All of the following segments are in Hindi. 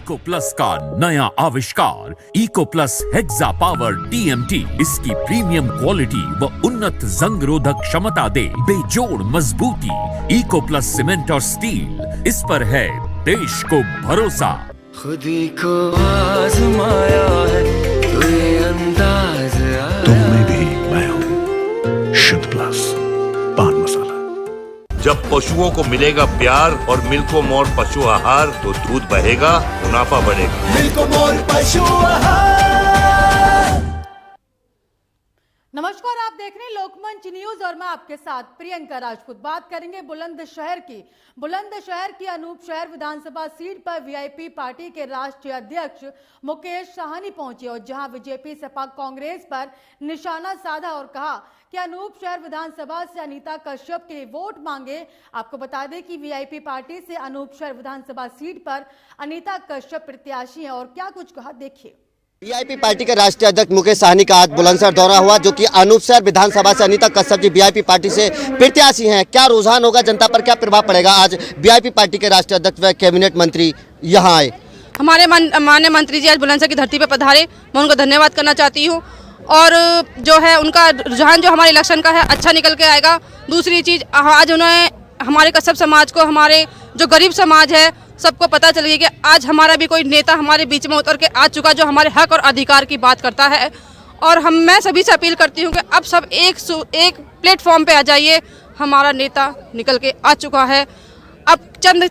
इको प्लस का नया आविष्कार Eco Plus Hexa Power TMT इसकी प्रीमियम क्वालिटी व उन्नत जंग रोधक क्षमता दे बेजोड़ मजबूती। इको प्लस सीमेंट और स्टील, इस पर है देश को भरोसा। खुदी को आजमाया है तो ये अंदाज आया। तुम में भी मैं हूँ शुद्ध प्लस पान मसाला। जब पशुओं को मिलेगा प्यार और मिल्को मोर पशु आहार तो दूध बहेगा, मुनाफा बढ़ेगा। मिल्को मोर पशु आहार। नमस्कार, आप देख रहे हैं लोकमंच न्यूज और मैं आपके साथ प्रियंका राजपूत। बात करेंगे बुलंदशहर की। बुलंदशहर की अनूप शहर विधानसभा सीट पर वीआईपी पार्टी के राष्ट्रीय अध्यक्ष मुकेश साहनी पहुंचे और जहां बीजेपी सपा कांग्रेस पर निशाना साधा और कहा कि अनूप शहर विधानसभा से अनीता कश्यप के लिए वोट मांगे। आपको बता दें कि वीआईपी पार्टी से अनूप शहर विधानसभा सीट पर अनीता कश्यप प्रत्याशी हैं और क्या कुछ कहा, देखिए। वीआईपी पार्टी के राष्ट्रीय अध्यक्ष मुकेश साहनी का आज बुलंदशहर दौरा हुआ, जो कि अनूप शहर विधानसभा से अनीता कश्यप जी वीआईपी पार्टी से प्रत्याशी हैं। क्या रुझान होगा, जनता पर क्या प्रभाव पड़ेगा? आज वीआईपी पार्टी के राष्ट्रीय अध्यक्ष व कैबिनेट मंत्री यहाँ आए। हमारे माननीय मंत्री जी आज बुलंदशहर की धरती पर पधारे, मैं उनको धन्यवाद करना चाहती हूँ। और जो है उनका रुझान जो हमारे इलेक्शन का है अच्छा निकल के आएगा। दूसरी चीज़, आज उन्होंने हमारे कश्यप समाज को, हमारे जो गरीब समाज है सबको पता चल गया कि आज हमारा भी कोई नेता हमारे बीच में उतर के आ चुका जो हमारे हक और अधिकार की बात करता है। और मैं सभी से अपील करती हूँ कि अब सब एक प्लेटफॉर्म पे आ जाइए। हमारा नेता निकल के आ चुका है। अब चंद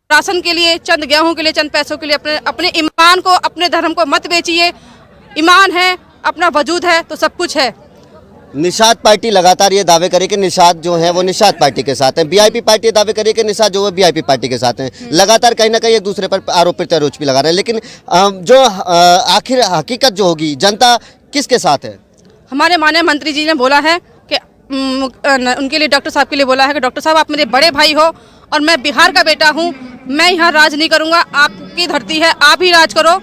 राशन के लिए, चंद गेहूं के लिए, चंद पैसों के लिए अपने ईमान को, अपने धर्म को मत बेचिए। ईमान है, अपना वजूद है तो सब कुछ है। निषाद पार्टी लगातार ये दावे करे कि निषाद जो है वो निषाद पार्टी के साथ है। वीआईपी पार्टी दावे करे कि निषाद जो है वीआईपी पार्टी के साथ हैं। लगातार कहीं ना कहीं एक दूसरे पर आरोप प्रत्यारोप भी लगा रहे हैं। लेकिन जो आखिर हकीकत जो होगी, जनता किसके साथ है? हमारे माननीय मंत्री जी ने बोला है कि उनके लिए, डॉक्टर साहब के लिए बोला है कि डॉक्टर साहब आप मेरे बड़े भाई हो और मैं बिहार का बेटा हूँ, मैं यहाँ राज नहीं करूँगा, आपकी धरती है, आप ही राज करो।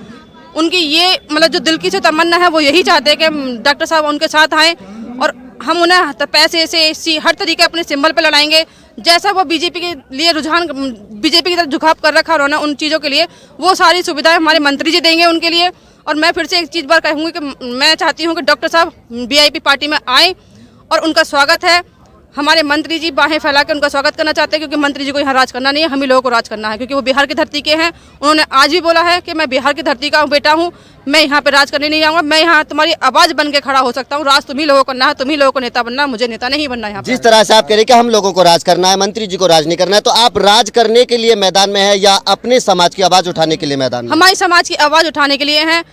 उनकी ये मतलब जो दिल की से तमन्ना है वो यही चाहते हैं कि डॉक्टर साहब उनके साथ आएँ और हम उन्हें पैसे से हर तरीके अपने सिंबल पे लड़ाएंगे। जैसा वो बीजेपी के लिए रुझान, बीजेपी की तरफ झुकाव कर रखा उन्होंने, उन चीज़ों के लिए वो सारी सुविधाएं हमारे मंत्री जी देंगे उनके लिए। और मैं फिर से एक चीज़ बार कहूँगी कि मैं चाहती हूँ कि डॉक्टर साहब वीआईपी पार्टी में आएँ और उनका स्वागत है। हमारे मंत्री जी बाहें फैला के उनका स्वागत करना चाहते हैं, क्योंकि मंत्री जी को यहाँ राज करना नहीं है, हम ही लोगों को राज करना है, क्योंकि वो बिहार की धरती के हैं। उन्होंने आज भी बोला है कि मैं बिहार की धरती का बेटा हूँ, मैं यहाँ पे राज करने नहीं आऊँगा, मैं यहाँ तुम्हारी आवाज़ बन के खड़ा हो सकता हूँ। राज तुम ही लोगों को करना है, तुम ही लोगों को नेता बनना है, मुझे नेता नहीं बनना है। जिस तरह से आप कह रहे कि हम लोगों को राज करना है, मंत्री जी को राज नहीं करना है, तो आप राज करने के लिए मैदान में है या अपने समाज की आवाज़ उठाने के लिए मैदान में? हमारी समाज की आवाज़ उठाने के लिए हैं।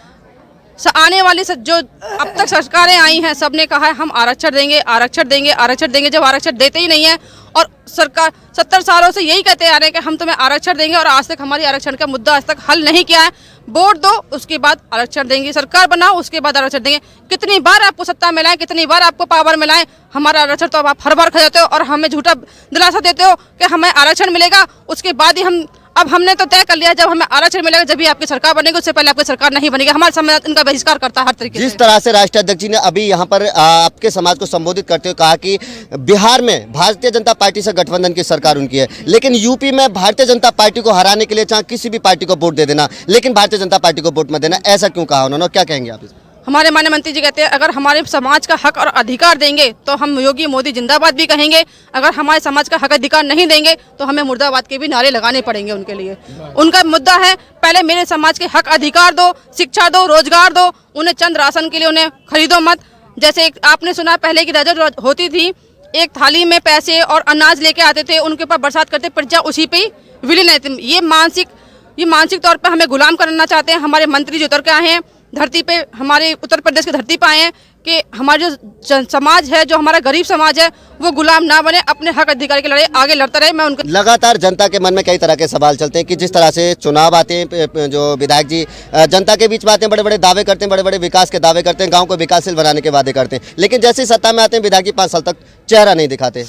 आने वाली जो अब तक सरकारें आई हैं सबने कहा है हम आरक्षण देंगे, आरक्षण देंगे, आरक्षण देंगे। जब आरक्षण देते ही नहीं है और सरकार 70 सालों से यही कहते आ रहे हैं कि हम तुम्हें आरक्षण देंगे, और आज तक हमारी आरक्षण का मुद्दा आज तक हल नहीं किया है। वोट दो, उसके बाद आरक्षण देंगे, सरकार बनाओ, उसके बाद आरक्षण देंगे। कितनी बार आपको सत्ता मिलाएं, कितनी बार आपको पावर मिलाएं, हमारा आरक्षण तो आप हर बार खा जाते हो और हमें झूठा दिलासा देते हो कि हमें आरक्षण मिलेगा, उसके बाद ही अब हमने तो तय कर लिया जब हमें आरक्षण मिलेगा जब भी आपकी सरकार बनेगी, उससे पहले आपकी सरकार नहीं बनेगी। हमारे समाज इनका बहिष्कार करता है हर तरीके से। जिस तरह से राष्ट्रीय अध्यक्ष जी ने अभी यहाँ पर आपके समाज को संबोधित करते हुए कहा कि बिहार में भारतीय जनता पार्टी से गठबंधन की सरकार उनकी है, लेकिन यूपी में भारतीय जनता पार्टी को हराने के लिए चाहे किसी भी पार्टी को वोट दे देना, लेकिन भारतीय जनता पार्टी को वोट मत देना, ऐसा क्यों कहा उन्होंने? क्या कहेंगे आप? हमारे माननीय मंत्री जी कहते हैं अगर हमारे समाज का हक और अधिकार देंगे तो हम योगी मोदी जिंदाबाद भी कहेंगे, अगर हमारे समाज का हक अधिकार नहीं देंगे तो हमें मुर्दाबाद के भी नारे लगाने पड़ेंगे उनके लिए। उनका मुद्दा है पहले मेरे समाज के हक अधिकार दो, शिक्षा दो, रोजगार दो, उन्हें चंद राशन के लिए उन्हें खरीदो मत। जैसे आपने सुना पहले की रजत होती थी, एक थाली में पैसे और अनाज लेके आते थे, उनके ऊपर बरसात करते, प्रजा उसी पे विलीन रहती। ये मानसिक तौर पर हमें गुलाम करना चाहते हैं। हमारे मंत्री जी उतर के आए हैं धरती पे, हमारे उत्तर प्रदेश की धरती पे आए हैं कि हमारा जो समाज है, जो हमारा गरीब समाज है, वो गुलाम ना बने, अपने हक अधिकार के लड़ाई आगे लड़ता रहे। मैं उनको लगातार जनता के मन में कई तरह के सवाल चलते हैं कि जिस तरह से चुनाव आते हैं, जो विधायक जी जनता के बीच में आते हैं, बड़े बड़े दावे करते हैं, बड़े बड़े विकास के दावे करते हैं, गाँव को विकासशील बनाने के वादे करते हैं, लेकिन जैसे सत्ता में आते हैं विधायक जी 5 साल तक चेहरा नहीं दिखाते।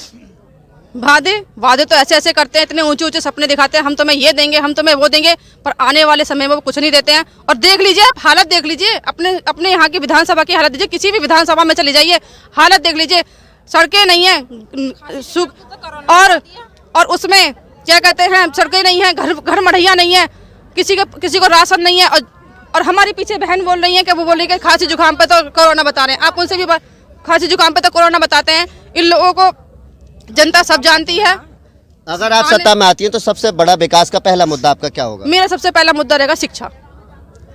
वादे तो ऐसे करते हैं, इतने ऊंचे ऊंचे सपने दिखाते हैं, हम तुम्हें ये देंगे, हम तुम्हें वो देंगे, पर आने वाले समय में वो कुछ नहीं देते हैं। और देख लीजिए आप, हालत देख लीजिए, अपने यहाँ की विधानसभा की हालत दीजिए, किसी भी विधानसभा में चली जाइए, हालत देख लीजिए, सड़कें नहीं है, और उसमें क्या कहते हैं, सड़कें नहीं है, घर मढ़ैया नहीं है, किसी को राशन नहीं है, और हमारे पीछे बहन बोल रही है कि वो बोल रही है कि खांसी जुकाम पे तो कोरोना बता रहे हैं। आप उनसे भी खांसी जुकाम पे तो कोरोना बताते हैं। इन लोगों को जनता सब जानती है। अगर आप सत्ता में आती हैं तो सबसे बड़ा विकास का पहला मुद्दा आपका क्या होगा? मेरा सबसे पहला मुद्दा रहेगा शिक्षा।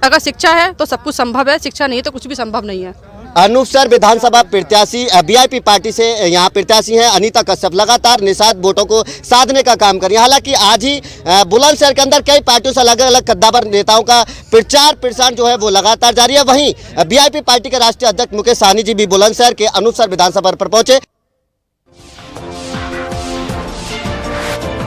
अगर शिक्षा है तो सब कुछ संभव है, शिक्षा नहीं है तो कुछ भी संभव नहीं है। अनूप सर विधानसभा प्रत्याशी वीआईपी पार्टी से यहाँ प्रत्याशी हैं अनीता कश्यप, लगातार निषाद वोटों को साधने का काम कर रही है। हालांकि आज ही बुलंदशहर के अंदर कई पार्टियों से अलग अलग कद्दावर नेताओं का प्रचार प्रसार जो है वो लगातार जारी है। वहीं वीआईपी पार्टी के राष्ट्रीय अध्यक्ष मुकेश सहनी जी भी बुलंदशहर के अनूप सर विधानसभा पर पहुंचे।